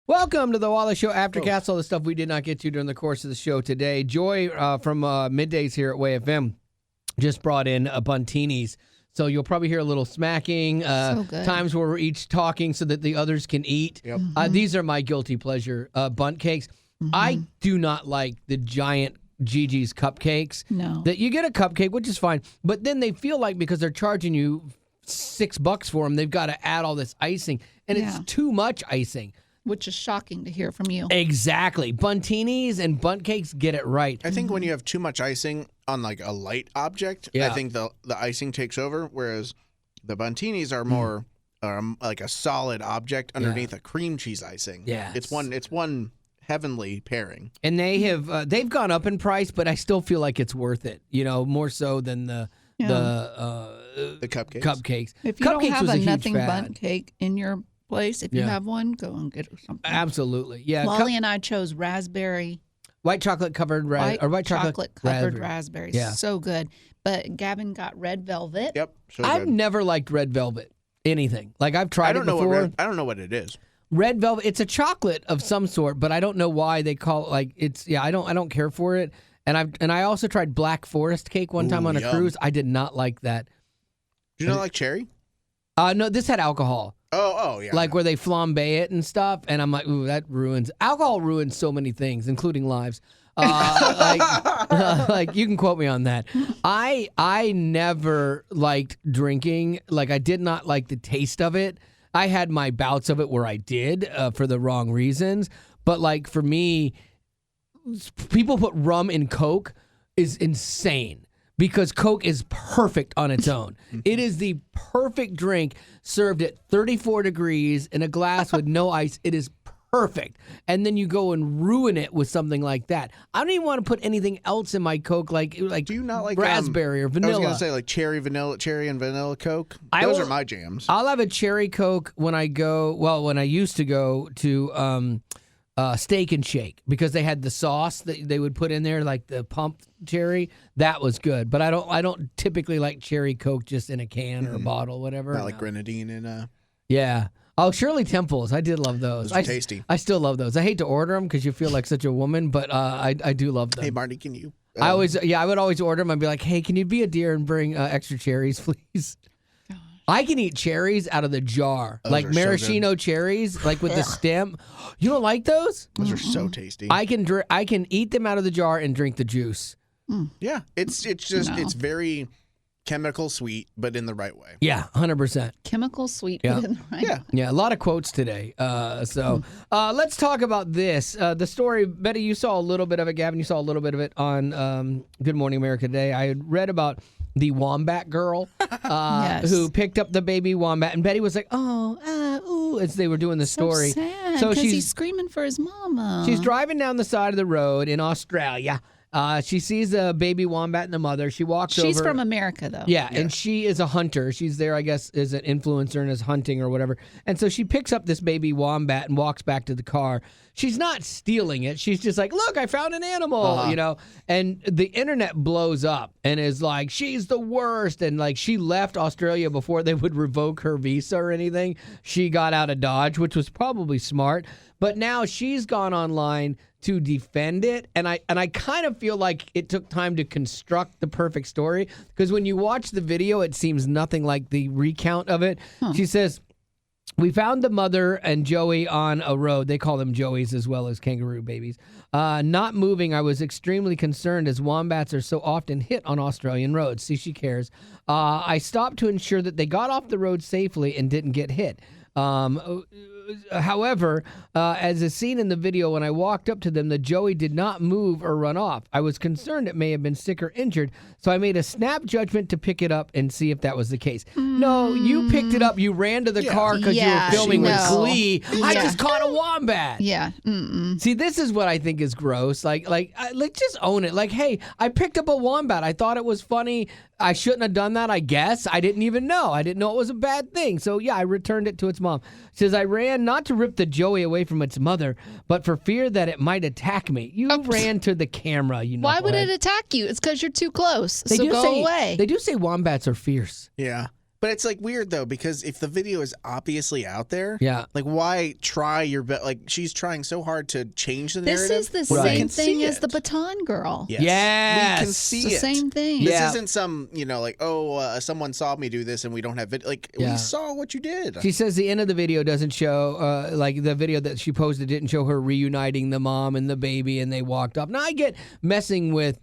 Welcome to the Wally Show Aftercast, all the stuff we did not get to during the course of the show today. Joy from Middays here at WayFM just brought in buntinis. So you'll probably hear a little smacking, So good. times where we're each talking so that the others can eat. Yep. These are my guilty pleasure bunt cakes. I do not like the giant Gigi's cupcakes. No. That you get a cupcake, which is fine, but then they feel like because they're charging you $6 for them, they've got to add all this icing, and Yeah. it's too much icing. Which is shocking to hear from you. Exactly. Buntinis and bunt cakes get it right. I think when you have too much icing on like a light object, Yeah. I think the icing takes over, whereas the buntinis are more like a solid object underneath a cream cheese icing. Yes. It's one heavenly pairing. And they have they've gone up in price, but I still feel like it's worth it. You know, more so than the cupcakes. cupcakes. If you Cupcakes don't have was a huge nothing fad. bunt cake in your place, if you have one, go and get her something. Absolutely, yeah. Wally and I chose raspberry, White chocolate covered white chocolate covered raspberries. Yeah. So good. But Gavin got red velvet. Yep. So I've good. never liked red velvet. Anything like I've tried it before. I don't know what it is. Red velvet. It's a chocolate of some sort, but I don't know why they call it like it's. Yeah, I don't care for it. And I also tried Black Forest cake one time on a yum. cruise. I did not like that. Do you not like cherry? No, this had alcohol. Oh yeah. Like where they flambe it and stuff, and I'm like, ooh, that ruins. Alcohol ruins so many things, including lives. Like you can quote me on that. I never liked drinking. Like I did not like the taste of it. I had my bouts of it where I did for the wrong reasons. But like for me, people put rum in Coke is insane. Because Coke is perfect on its own. It is the perfect drink served at 34 degrees in a glass with no ice. It is perfect. And then you go and ruin it with something like that. I don't even want to put anything else in my Coke like Do you not like raspberry or I vanilla. was gonna say like cherry and vanilla Coke. Those are my jams. I'll have a cherry Coke when I used to go to Steak and Shake because they had the sauce that they would put in there, like the pump cherry. That was good, but I don't typically like cherry Coke just in a can or a bottle, whatever. Not like grenadine and Yeah. Oh, Shirley Temples. I did love those. Those are tasty. I still love those. I hate to order them because you feel like such a woman, but I do love them. Hey Marty, can you? I would always order them. I'd be like, hey, can you be a dear and bring extra cherries, please? I can eat cherries out of the jar, Those like are so maraschino cherries, like with the stem. You don't like those? Those are so tasty. I can eat them out of the jar and drink the juice. Yeah, it's very chemical sweet, but in the right way. Yeah, 100%. Chemical sweet. Yeah. Right? Yeah, a lot of quotes today. Let's talk about this. The story, Betty, you saw a little bit of it. Gavin, you saw a little bit of it on Good Morning America today. I had read about the Wombat girl Yes. who picked up the baby Wombat, and Betty was like, ooh, as they were doing the story. So sad, So because she's he's screaming for his mama. She's driving down the side of the road in Australia. She sees a baby wombat and the mother. She walks over. She's from America, though. Yeah, and she is a hunter. She's there, I guess, as an influencer and is hunting or whatever. And so she picks up this baby wombat and walks back to the car. She's not stealing it. She's just like, look, I found an animal, you know. And the internet blows up and is like, she's the worst. And like she left Australia before they would revoke her visa or anything. She got out of Dodge, which was probably smart. But now she's gone online to defend it, and I kind of feel like it took time to construct the perfect story, because when you watch the video, it seems nothing like the recount of it. She says, we found the mother and Joey on a road. They call them Joeys as well as kangaroo babies. Not moving. I was extremely concerned as wombats are so often hit on Australian roads. See, she cares. I stopped to ensure that they got off the road safely and didn't get hit. However, as is seen in the video, when I walked up to them, the Joey did not move or run off. I was concerned it may have been sick or injured, so I made a snap judgment to pick it up and see if that was the case. No, you picked it up. You ran to the car because you were filming with Glee. I just caught a wombat. Yeah. See, this is what I think is gross. Like, just own it. Like, hey, I picked up a wombat. I thought it was funny. I shouldn't have done that, I guess. I didn't even know. I didn't know it was a bad thing. So, yeah, I returned it to its mom. Says, I ran not to rip the Joey away from its mother, but for fear that it might attack me. You ran to the camera, you know. Why would it attack you? It's because you're too close. They so do go say, away. They do say wombats are fierce. Yeah. But it's like weird though, because if the video is obviously out there, Yeah. like why try your best? Like she's trying so hard to change the This narrative. is the when we same can thing see as it. the baton girl. Yes. Yes. We can see It's the it. same thing. This Yeah. isn't some, like, someone saw me do this and we don't have video. Like, Yeah. we saw what you did. She says the end of the video doesn't show, like the video that she posted didn't show her reuniting the mom and the baby, and they walked off. Now I get messing with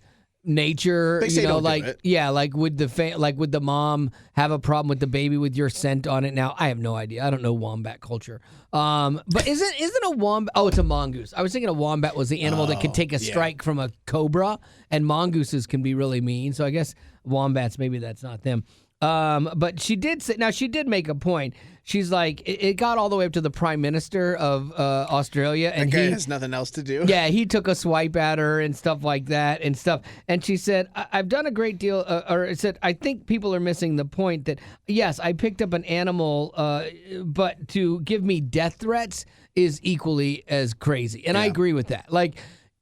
nature, They say don't do like it. like would the mom have a problem with the baby with your scent on it? Now I have no idea. I don't know wombat culture. But isn't a wombat? Oh, it's a mongoose. I was thinking a wombat was the animal that could take a strike from a cobra, and mongooses can be really mean. So I guess wombats, maybe that's not them. But she did say, now she did make a point. She's like, it got all the way up to the Prime Minister of Australia, and That guy he has nothing else to do. yeah, he took a swipe at her and stuff like that and stuff. And she said, I've done a great deal, or it said, I think people are missing the point that, yes, I picked up an animal, but to give me death threats is equally as crazy. And I agree with that. Like,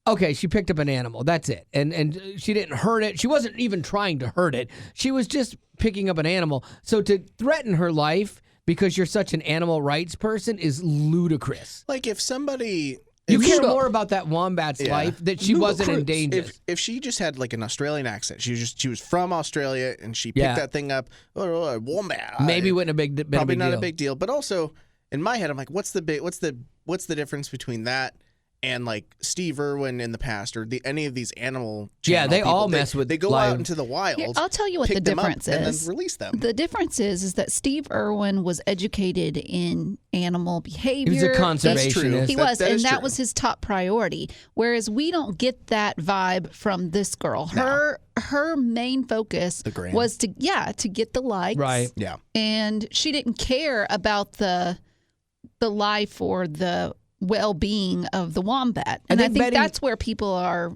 okay, she picked up an animal. That's it. And she didn't hurt it. She wasn't even trying to hurt it. She was just picking up an animal. So to threaten her life because you're such an animal rights person is ludicrous. Like, if somebody... You if care she- more about that wombat's life that she wasn't endangered. If she just had like an Australian accent, she was from Australia and she picked that thing up, wombat. Maybe wouldn't have been probably a big not deal. a big deal. But also in my head, I'm like, what's the difference between that and like Steve Irwin in the past, or any of these animal channel they people? all mess with They go live- out into the wild. Here, I'll tell you what the pick them up, difference and is. then release them. The difference is that Steve Irwin was educated in animal behavior. He was a That's true. conservationist. He That- was, that and is that true. was his top priority. Whereas we don't get that vibe from this girl. Her main focus The gram. was to get the likes. Right. Yeah. And she didn't care about the life or the well-being of the wombat. And I think Betty- that's where people are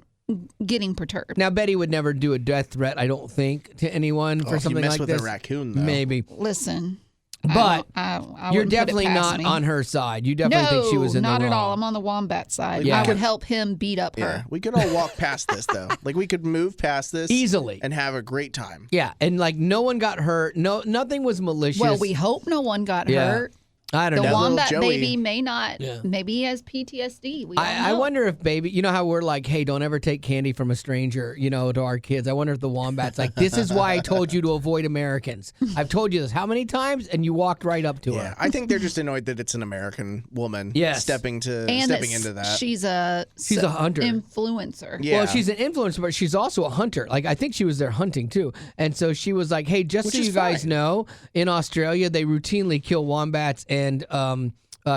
getting perturbed. Now, Betty would never do a death threat, I don't think, to anyone for If you something mess like with this. a raccoon, though. Maybe. Listen, But I you're wouldn't put it definitely past not me. on her side. You definitely No, think she was in not the at wrong. all. I'm on the wombat side. Yeah. I would help him beat up Yeah, her. we could all walk past this though. Like we could move past this Easily. and have a great time. Yeah, and like no one got hurt. No, nothing was malicious. Well, we hope no one got Yeah. hurt. I don't The know. wombat Little Joey. baby may not. Yeah. Maybe he has PTSD. We don't I know. wonder if baby, you know how we're like, hey, don't ever take candy from a stranger, to our kids. I wonder if the wombat's like, this is why I told you to avoid Americans. I've told you this how many times, and you walked right up to Yeah, her. I think they're just annoyed that it's an American woman Yes. stepping And into that. She's a hunter. influencer. Yeah. Well, she's an influencer, but she's also a hunter. Like, I think she was there hunting, too. And so she was like, hey, just Which so is you guys fine. know, in Australia, they routinely kill wombats and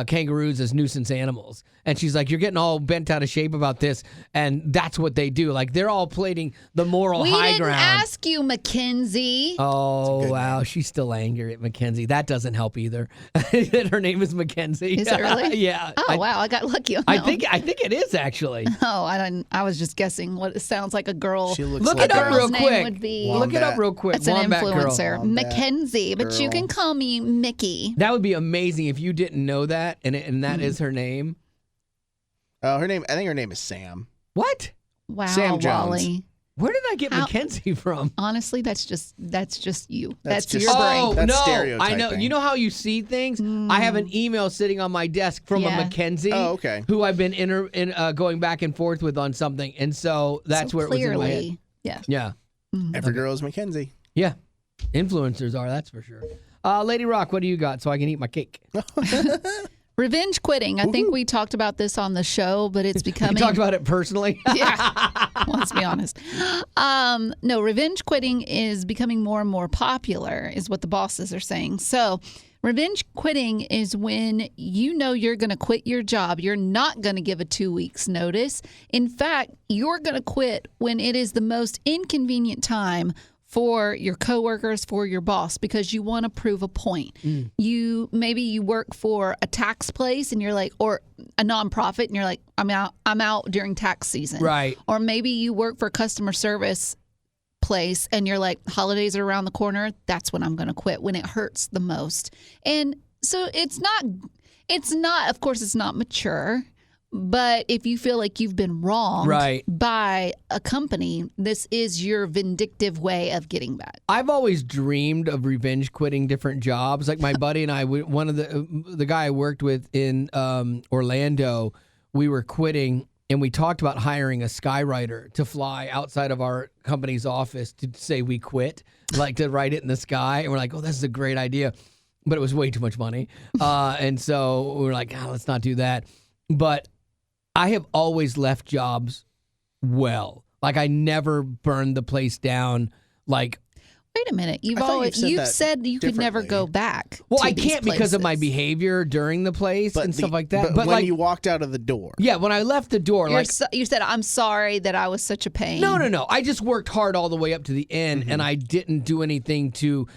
kangaroos as nuisance animals. And she's like, you're getting all bent out of shape about this. And that's what they do. Like, they're all playing the moral We high didn't ground. ask you, Mackenzie. Oh, wow. She's still angry at Mackenzie. That doesn't help either. That her name is Mackenzie. Is it really? Yeah. Oh, wow. I got lucky on I that think it is actually. one. Oh, I didn't. I was just guessing what it sounds like a girl. She looks Look like it up a real girl's name quick. would be- Look it up real quick. It's an Wombat influencer. Girl. Mackenzie, but you girl. can call me Mickey. That would be amazing if you didn't know that, and that is her name. Oh, I think her name is Sam. What? Wow, Sam Jones. Wally. Where did I get How- Mackenzie from? Honestly, that's just you. That's That's just- your brain. Oh That's no! I stereotyping. know. You know how you see things. I have an email sitting on my desk from a Yeah. Mackenzie, Oh, okay. who I've been going back and forth with on something, and so that's So where it was in my head. clearly, yeah. Yeah, Every girl is Mackenzie. yeah. Influencers are, that's for sure. Lady Rock, what do you got so I can eat my cake? Revenge quitting. I think we talked about this on the show, but it's We becoming. talked about it personally. Yeah. Let's be honest. No, revenge quitting is becoming more and more popular, is what the bosses are saying. So, revenge quitting is when you know you're going to quit your job. You're not going to give a 2 weeks notice. In fact, you're going to quit when it is the most inconvenient time for your coworkers, for your boss, because you want to prove a point. You work for a tax place and you're like, or a nonprofit and you're like, I'm out during tax season. Right. Or maybe you work for a customer service place and you're like, holidays are around the corner. That's when I'm going to quit, when it hurts the most. And so it's not, of course, it's not mature, But if you feel like you've been wronged Right. by a company, this is your vindictive way of getting back. I've always dreamed of revenge quitting different jobs. Like my buddy and I, one of the guy I worked with in Orlando, we were quitting, and we talked about hiring a skywriter to fly outside of our company's office to say we quit, like to write it in the sky. And we're like, oh, this is a great idea. But it was way too much money. And so we were like, let's not do that. But I have always left jobs well. Like I never burned the place down. Like, Wait a minute. You've I thought always you've said that you could never go differently. back. well, to I these can't because of my places. behavior during the place and stuff like that. But when like, you walked out of the door. yeah, when I left the door, You said, I'm sorry that I was such a pain. no. I just worked hard all the way up to the end, and I didn't do anything to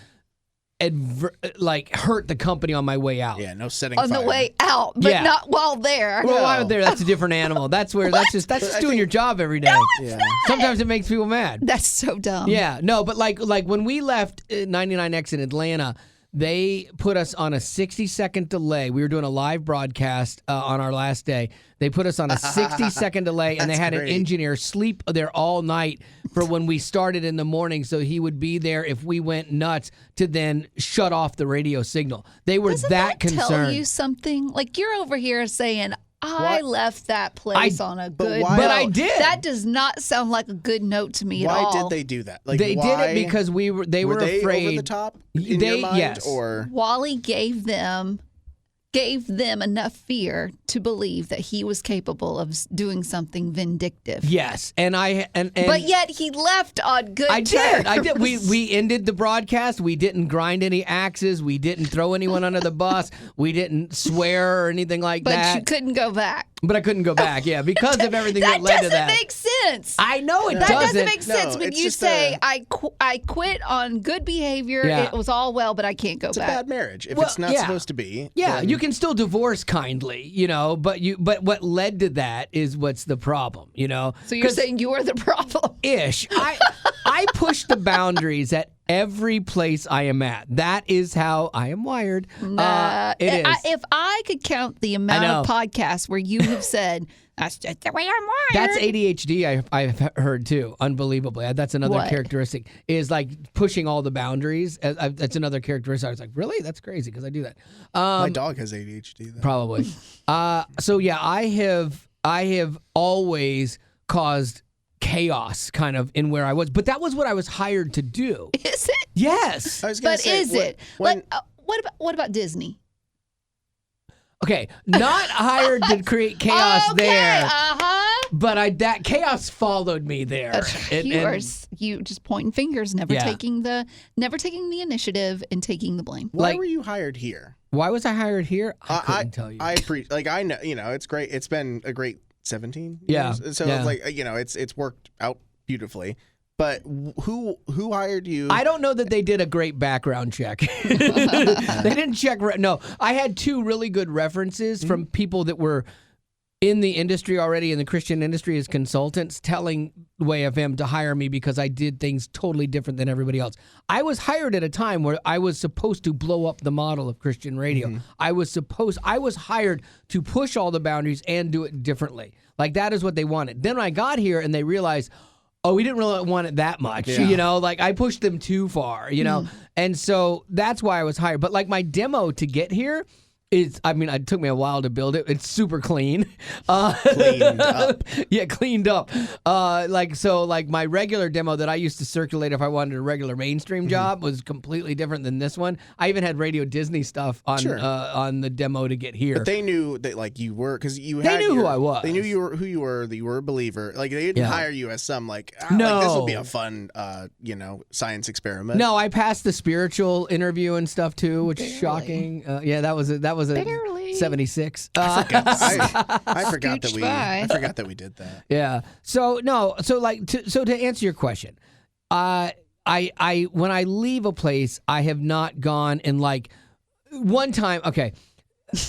hurt the company on my way out. Yeah, no setting On fire. the way out, but Yeah. not while there. Well, No. while I'm there, that's a different animal. That's just doing your job every day. Yeah. Sometimes it makes people mad. That's so dumb. Yeah, no, but like when we left 99X in Atlanta, they put us on a 60-second delay. We were doing a live broadcast on our last day. They put us on a 60-second delay, and they That's had an great. engineer sleep there all night for when we started in the morning, so he would be there if we went nuts to then shut off the radio signal. They were Doesn't that that tell concerned. you something? Like you're over here saying, I Why- left that place on a good why- note. But I did. That does not sound like a good note to me at Why all. did they do that? Like They why, did it because they were they afraid. over the top in your mind, yes. or Wally gave them enough fear to believe that he was capable of doing something vindictive. Yes, and But yet he left on good I terms. did. We ended the broadcast. We didn't grind any axes. We didn't throw anyone under the bus. We didn't swear or anything like But that. you couldn't go back. But I couldn't go back. Yeah, because of everything that, That led to doesn't that. make sense. I know it That doesn't make No, sense when it's you just say I quit on good behavior. Yeah. It was all well, but I can't go it's a back. bad marriage. If Well, it's not yeah. supposed to be. Yeah, then- you can still divorce kindly, but what led to that is what's the problem, So you're 'Cause saying you're the problem? ish. I push the boundaries at every place I am at. That is how I am wired. It is. If I could count the amount of podcasts where you have said that's just the way I'm wired. That's ADHD. I've heard too. Unbelievably, that's another What? characteristic. Is like pushing all the boundaries. That's another characteristic. I was like, really? That's crazy because I do that. My dog has ADHD. Though. Probably. So yeah, I have always caused chaos kind of in where I was, but that was what I was hired to do. Is it? Yes. I was gonna But say, is it? when- What about Disney? Okay, not hired to create chaos Okay, there, uh-huh. but that chaos followed me there. You just pointing fingers, never Yeah. taking the initiative and taking the blame. Why like- were you hired here? Why was I hired here? I couldn't tell you. I appreciate. Like I know, it's great. It's been a great 17 Yeah, years. So yeah. like it's worked out beautifully. But who hired you? I don't know that they did a great background check. They didn't check. No, I had two really good references from people that were in the industry already, in the Christian industry as consultants, telling Way FM to hire me because I did things totally different than everybody else. I was hired at a time where I was supposed to blow up the model of Christian radio. I was hired to push all the boundaries and do it differently. Like that is what they wanted. Then when I got here and they realized, oh, we didn't really want it that much, like I pushed them too far, and so that's why I was hired. But like my demo to get here is, it took me a while to build it. It's super clean. Cleaned up. Yeah, cleaned up. Like my regular demo that I used to circulate if I wanted a regular mainstream job was completely different than this one. I even had Radio Disney stuff on the demo to get here. But they knew that like you were because you. They had knew who I was. They knew who you were. That you were a believer. Like they didn't hire you as some like this will be a fun science experiment. No, I passed the spiritual interview and stuff too, which is shocking. That was a Barely. 76. I forgot that Scooched we. by. I forgot that we did that. Yeah. So to answer your question, I when I leave a place, I have not gone and like one time. Okay,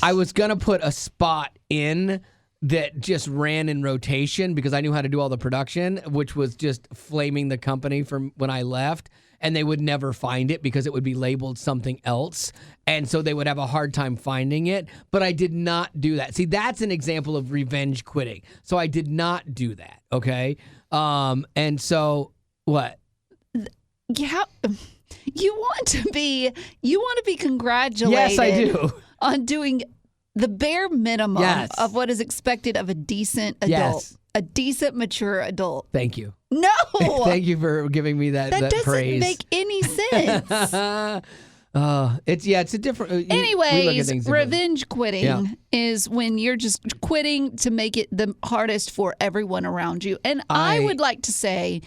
I was gonna put a spot in that just ran in rotation because I knew how to do all the production, which was just flaming the company from when I left. and they would never find it because it would be labeled something else. And so they would have a hard time finding it. But I did not do that. See, that's an example of revenge quitting. So I did not do that. Okay. And so what? Yeah. You want to be congratulated. Yes, I do. On doing the bare minimum of what is expected of a decent adult. Yes. A decent, mature adult. Thank you. No. Thank you for giving me that That doesn't praise. make any sense. It's a different. Anyways, revenge quitting is when you're just quitting to make it the hardest for everyone around you. And I would like to say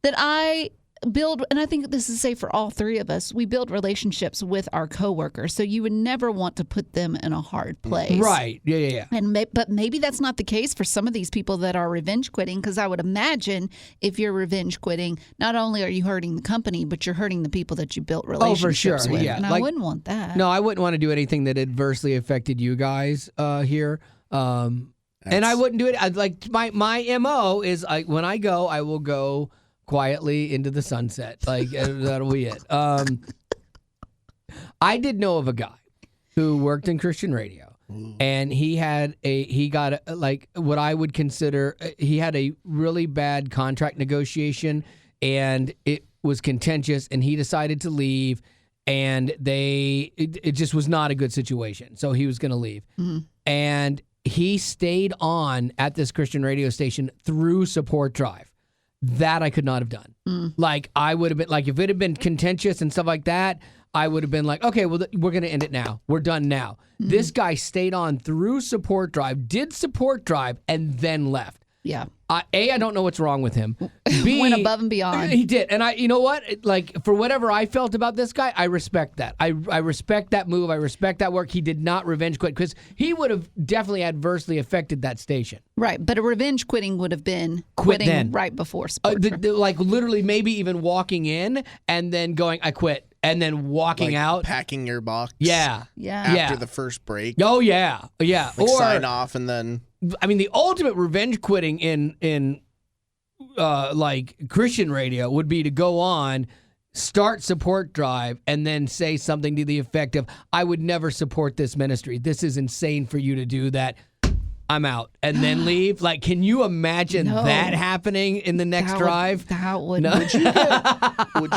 that I build, and I think this is safe for all three of us, we build relationships with our coworkers. So you would never want to put them in a hard place. Right. Yeah. But maybe that's not the case for some of these people that are revenge quitting, because I would imagine if you're revenge quitting, not only are you hurting the company, but you're hurting the people that you built relationships with. Yeah. And I wouldn't want that. No, I wouldn't want to do anything that adversely affected you guys here. And I wouldn't do it. Like my MO is when I go, I will go quietly into the sunset. Like that'll be it. I did know of a guy who worked in Christian radio, and he got what I would consider, he had a really bad contract negotiation, and it was contentious, and he decided to leave, and it just was not a good situation. So he was going to leave. Mm-hmm. And he stayed on at this Christian radio station through support drive. That I could not have done. Like, I would have been, like, if it had been contentious and stuff like that, I would have been like, okay, well, we're going to end it now. We're done now. This guy stayed on through support drive, did support drive, and then left. Yeah. I don't know what's wrong with him. B, went above and beyond. He did. And you know what? Like, for whatever I felt about this guy, I respect that. I respect that move. I respect that work. He did not revenge quit, because he would have definitely adversely affected that station. Right. But a revenge quitting would have been quitting right before sport. Like, literally maybe even walking in and then going, I quit. And then walking out. Packing your box. Yeah. After the first break. Oh, yeah. Yeah. Like, sign off and then. I mean, the ultimate revenge quitting in like Christian radio would be to go on, start support drive, and then say something to the effect of, I would never support this ministry. This is insane for you to do that. I'm out. And then leave. Like, can you imagine that happening in the next drive? That would. No. Would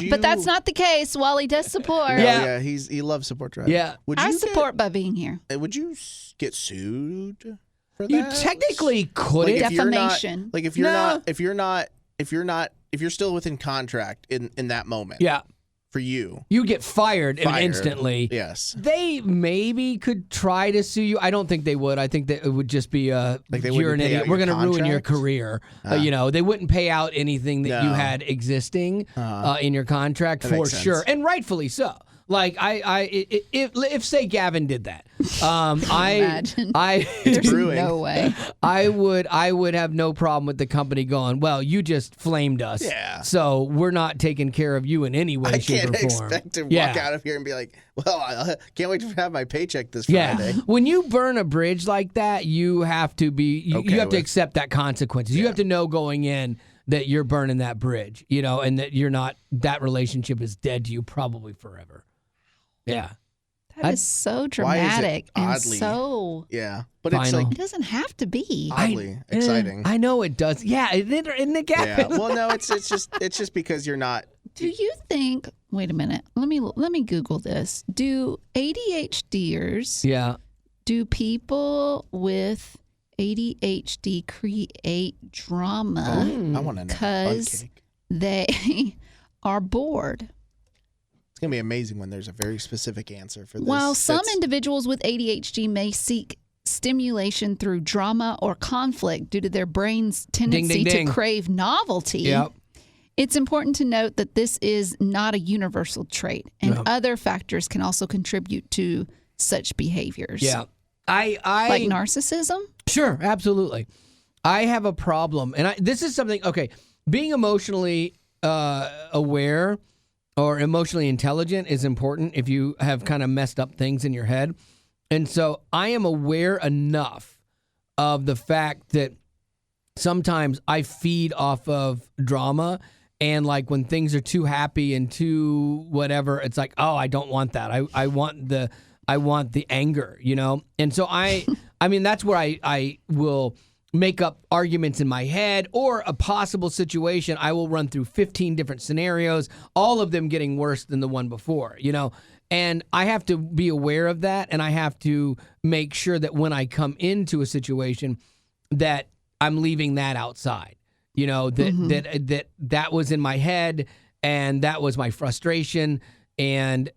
you? But that's not the case. Wally does support. Yeah, he loves support drive. Yeah. I support by being here. Would you get sued for that? You technically couldn't. Like, defamation. If you're still within contract in that moment. Yeah. For you. You get fired instantly. Yes. They maybe could try to sue you. I don't think they would. I think that it would just be you're an idiot. We're going to ruin your career. They wouldn't pay out anything that you had existing in your contract for sure, and rightfully so. Like if say Gavin did that, There's no way. I would have no problem with the company going, well, you just flamed us, so we're not taking care of you in any way, shape, or form. I can't expect to walk out of here and be like, well, I can't wait to have my paycheck this Friday. When you burn a bridge like that, you have to you have to accept that consequences. You have to know going in that you're burning that bridge, and that that relationship is dead to you probably forever. Yeah. That is so dramatic and oddly, so but final. It's like, it doesn't have to be oddly exciting. I know it does. Yeah, isn't it, Gavin? Yeah. Well, no, it's just because you're not. Do you think? Wait a minute. Let me Google this. Do ADHDers? Yeah. Do people with ADHD create drama? I want to know. Because they are bored. It's going to be amazing when there's a very specific answer for this. While some individuals with ADHD may seek stimulation through drama or conflict due to their brain's tendency to crave novelty, it's important to note that this is not a universal trait, and other factors can also contribute to such behaviors. Yeah. Like narcissism? Sure, absolutely. I have a problem, and this is something, being emotionally aware or emotionally intelligent is important if you have kind of messed up things in your head. And so I am aware enough of the fact that sometimes I feed off of drama And like when things are too happy and too whatever, it's like, oh, I don't want that. I want the anger, you know? And so I mean, that's where I will make up arguments in my head, or a possible situation. I will run through 15 different scenarios, all of them getting worse than the one before, you know? And I have to be aware of that, and I have to make sure that when I come into a situation that I'm leaving that outside. You know, that was in my head, and that was my frustration, and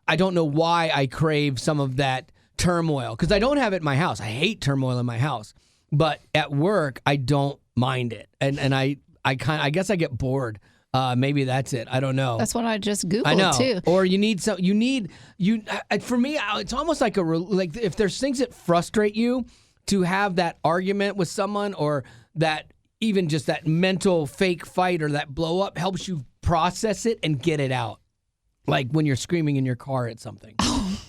I don't know why I crave some of that turmoil, because I don't have it in my house. I hate turmoil in my house, but at work I don't mind it, and I guess I get bored. Maybe that's it. I don't know. That's what I just Googled I know. too. Or for me, it's almost like like if there's things that frustrate you, to have that argument with someone, or that even just that mental fake fight or that blow up helps you process it and get it out. Like when you're screaming in your car at something. Oh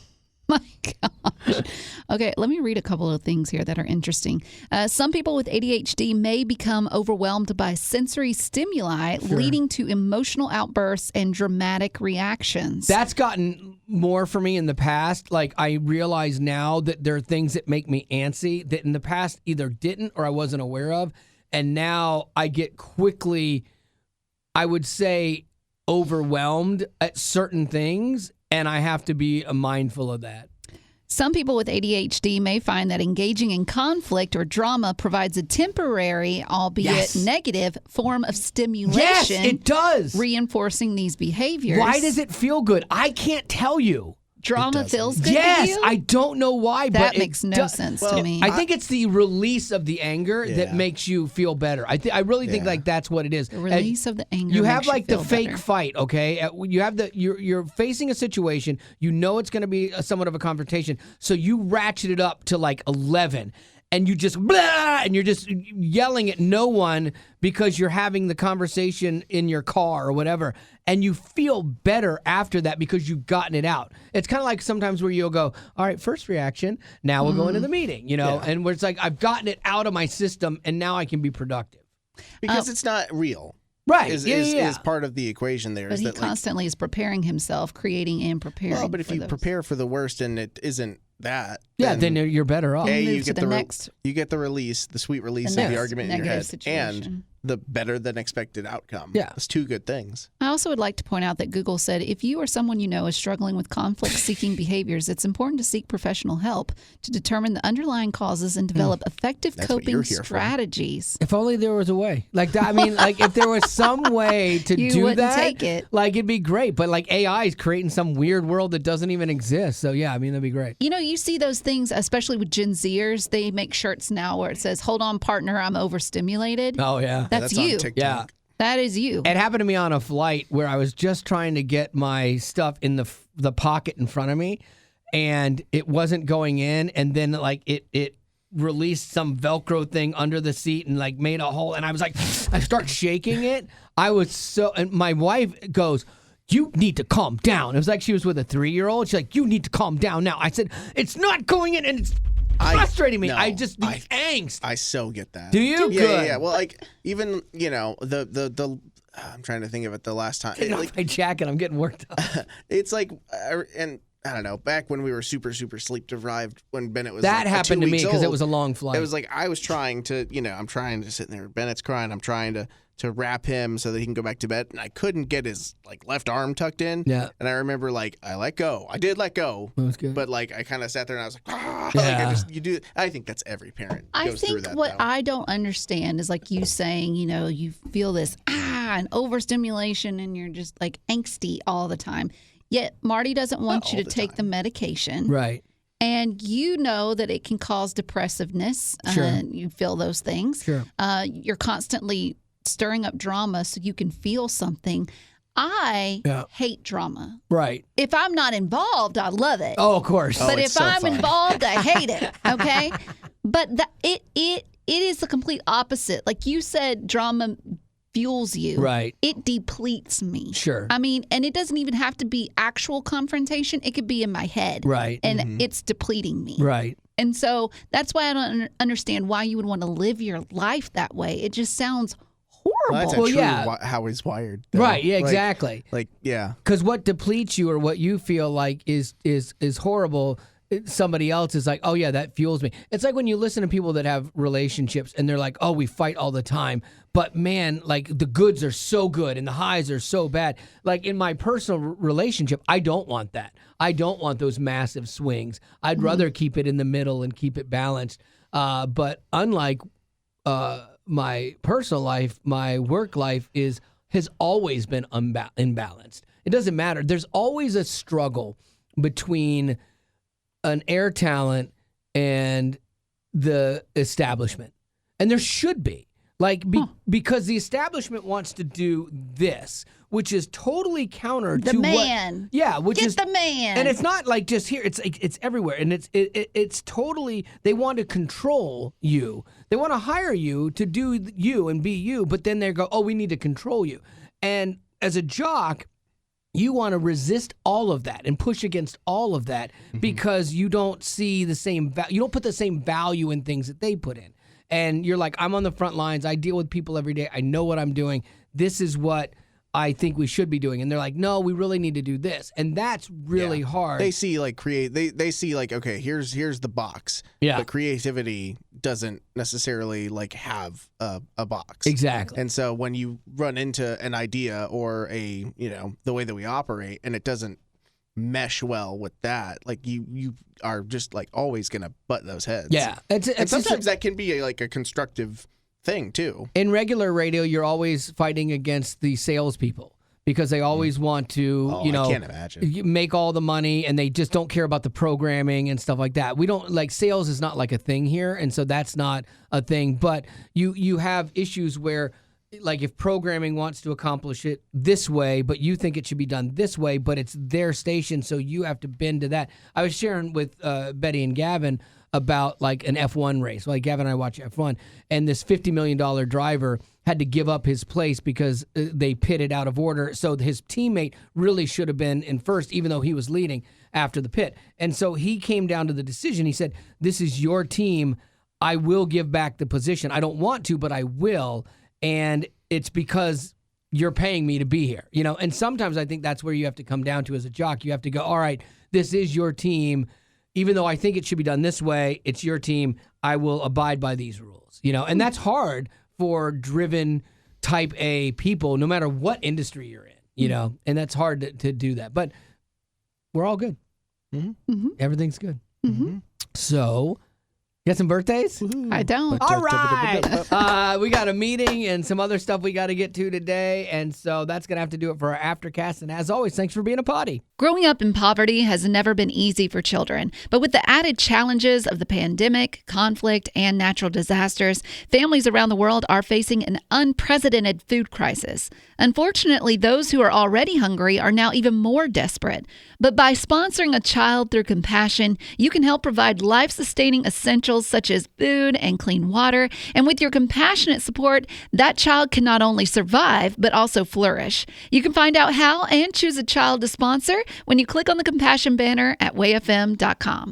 my gosh. Okay, let me read a couple of things here that are interesting. Some people with ADHD may become overwhelmed by sensory stimuli, leading to emotional outbursts and dramatic reactions. That's gotten more for me in the past. Like I realize now that there are things that make me antsy that in the past either didn't or I wasn't aware of. And now I get quickly, I would say, overwhelmed at certain things, and I have to be mindful of that. Some people with ADHD may find that engaging in conflict or drama provides a temporary, albeit negative, form of stimulation. Yes, it does. Reinforcing these behaviors. Why does it feel good? I can't tell you. Drama feels good to you? I don't know why, that but makes no sense to me. I think it's the release of the anger that makes you feel better. I really think like that's what it is. The release of the anger. You have like the feel fake better. fight, okay? You have you're facing a situation. You know it's going to be somewhat of a confrontation, so you ratchet it up to like 11. And you just blah, and you're just yelling at no one because you're having the conversation in your car or whatever, and you feel better after that because you've gotten it out. It's kind of like sometimes where you'll go, all right, first reaction, now we'll go into the meeting, you know, and where it's like I've gotten it out of my system, and now I can be productive. Because it's not real. Right. Is part of the equation there. But is he that, constantly is preparing himself, creating and preparing. Well, but if you prepare for the worst and it isn't that, then you're better off. You get the release, the sweet release of the argument in your head, and the better than expected outcome. Yeah. It's two good things. I also would like to point out that Google said if you or someone you know is struggling with conflict-seeking behaviors, it's important to seek professional help to determine the underlying causes and develop effective coping strategies. If only there was a way. Like that, I mean, like if there was some way to You do wouldn't that, take it. like it'd be great. But like AI is creating some weird world that doesn't even exist. So yeah, I mean that'd be great. You know, you see those things, especially with Gen Zers. They make shirts now where it says, "Hold on, partner, I'm overstimulated." Oh yeah, that's you. On TikTok. Yeah. That is you. It happened to me on a flight where I was just trying to get my stuff in the pocket in front of me, and it wasn't going in, and then like it released some Velcro thing under the seat and like made a hole, and I was like, I start shaking it. I was and my wife goes, "You need to calm down." It was like she was with a 3-year-old. She's like, "You need to calm down now." I said, "It's not going in, and it's frustrating me." The angst. I so get that. Do you? Yeah, Good. yeah. Well, like even the I'm trying to think of it. The last time, Taking off my jacket, I'm getting worked up. It's like, and I don't know. Back when we were super sleep deprived, when Bennett was that like, happened to me because it was a long It flight. was like I was trying to, I'm trying to sit there. Bennett's crying. I'm trying to wrap him so that he can go back to bed, and I couldn't get his like left arm tucked in. Yeah. And I remember like I let go. I did let go. That was good. But like I kind of sat there and I was like, Yeah. I think that's every parent. I goes through think that, what though. I don't understand is like you saying, you feel this and overstimulation and you're just like angsty all the time. Yet Marty doesn't want you to take the medication. Right. And you know that it can cause depressiveness. Sure. You feel those things. Sure. You're constantly stirring up drama so you can feel something. I hate drama. Right. If I'm not involved, I love it. Oh, of course. But if it's so I'm fun. involved, I hate it. Okay. But it is the complete opposite. Like you said, drama fuels you. Right. It depletes me. Sure. I mean, and it doesn't even have to be actual confrontation. It could be in my head. Right. And it's depleting me. Right. And so that's why I don't understand why you would want to live your life that way. It just sounds horrible. Well, that's Well, true yeah. how he's wired. Though. Right, yeah, Like- exactly. Like, yeah. Because what depletes you or what you feel like is horrible, somebody else is like, oh yeah, that fuels me. It's like when you listen to people that have relationships and they're like, oh, we fight all the time, but man, like the goods are so good and the highs are so bad. Like in my personal relationship, I don't want that. I don't want those massive swings. I'd rather keep it in the middle and keep it balanced. But unlike my personal life, my work life has always been imbalanced. It doesn't matter. There's always a struggle between an air talent and the establishment. And there should be. Because the establishment wants to do this, which is totally counter The to man. which Get is the man. and it's not like just here. It's everywhere, and it's totally. They want to control you. They want to hire you to do you and be you, but then they go, oh, we need to control you. And as a jock, you want to resist all of that and push against all of that because you don't see the same. You don't put the same value in things that they put in. And you're like, I'm on the front lines. I deal with people every day. I know what I'm doing. This is what I think we should be doing. And they're like, no, we really need to do this. And that's really hard. They see like they see like, okay, here's the box. Yeah. But creativity doesn't necessarily like have a box. Exactly. And so when you run into an idea or the way that we operate and it doesn't mesh well with that, like you are just like always gonna butt those heads. Yeah. And sometimes that can be like a constructive thing too. In regular radio, you're always fighting against the salespeople because they always want to, I can't imagine. make all the money, and they just don't care about the programming and stuff like that. We don't like sales is not like a thing here, and so that's not a thing. But you have issues where, like, if programming wants to accomplish it this way, but you think it should be done this way, but it's their station, so you have to bend to that. I was sharing with Betty and Gavin about like an F1 race. Like Gavin and I watch F1, and this $50 million driver had to give up his place because they pitted out of order. So his teammate really should have been in first, even though he was leading after the pit. And so he came down to the decision. He said, this is your team. I will give back the position. I don't want to, but I will. And it's because you're paying me to be here, And sometimes I think that's where you have to come down to as a jock. You have to go, all right, this is your team. Even though I think it should be done this way, it's your team. I will abide by these rules, And that's hard for driven type A people, no matter what industry you're in, And that's hard to do that. But we're all good. Everything's good. So, you got some birthdays? I don't. All right. We got a meeting and some other stuff we got to get to today. And so that's going to have to do it for our Aftercast. And as always, thanks for being a potty. Growing up in poverty has never been easy for children, but with the added challenges of the pandemic, conflict, and natural disasters, families around the world are facing an unprecedented food crisis. Unfortunately, those who are already hungry are now even more desperate. But by sponsoring a child through compassion, you can help provide life-sustaining essentials such as food and clean water. And with your compassionate support, that child can not only survive, but also flourish. You can find out how and choose a child to sponsor when you click on the compassion banner at wayfm.com.